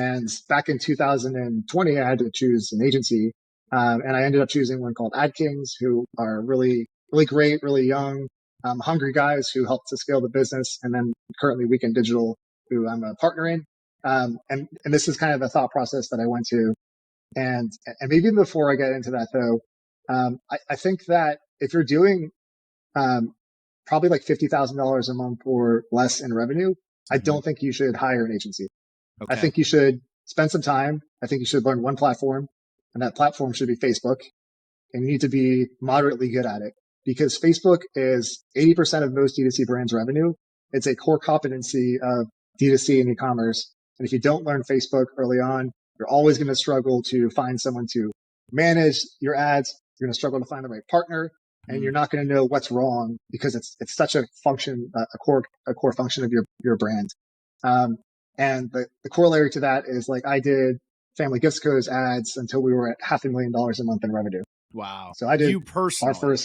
And back in 2020, I had to choose an agency. And I ended up choosing one called AdKings, who are really, really great, really young, hungry guys who helped to scale the business. And then currently Weekend Digital, who I'm a partner in. And this is kind of the thought process that I went to. And maybe before I get into that though, I think that if you're doing, probably like $50,000 a month or less in revenue, I don't think you should hire an agency. I Okay. think you should spend some time. I think you should learn one platform, and that platform should be Facebook. And you need to be moderately good at it because Facebook is 80% of most D2C brands' revenue. It's a core competency of D2C and e-commerce. And if you don't learn Facebook early on, you're always going to struggle to find someone to manage your ads. You're going to struggle to find the right partner, and you're not going to know what's wrong because it's such a function, a core function of your brand. And the corollary to that is like I did Family Gift Co's ads until we were at $500,000 a month in revenue. Wow. So I did You personally.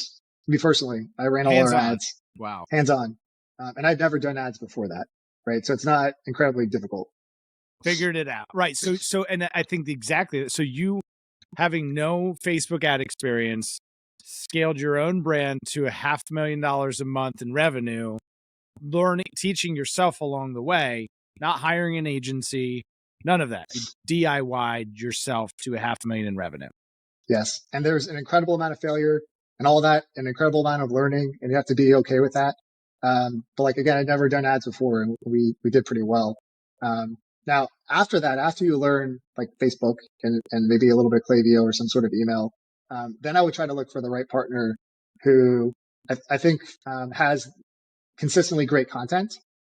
me personally, I ran all Hands our on. ads Wow. hands on. And I'd never done ads before that. Right. So it's not incredibly difficult. Figured it out. Right. And I think exactly. So you, having no Facebook ad experience, scaled your own brand to $500,000 a month in revenue, teaching yourself along the way, not hiring an agency, none of that. You DIY'd yourself to $500,000 in revenue. Yes. And there's an incredible amount of failure and all that, an incredible amount of learning, and you have to be okay with that. But like, again, I'd never done ads before and we did pretty well. Now after that, after you learn like Facebook and maybe a little bit Klaviyo or some sort of email, then I would try to look for the right partner who I think, has consistently great content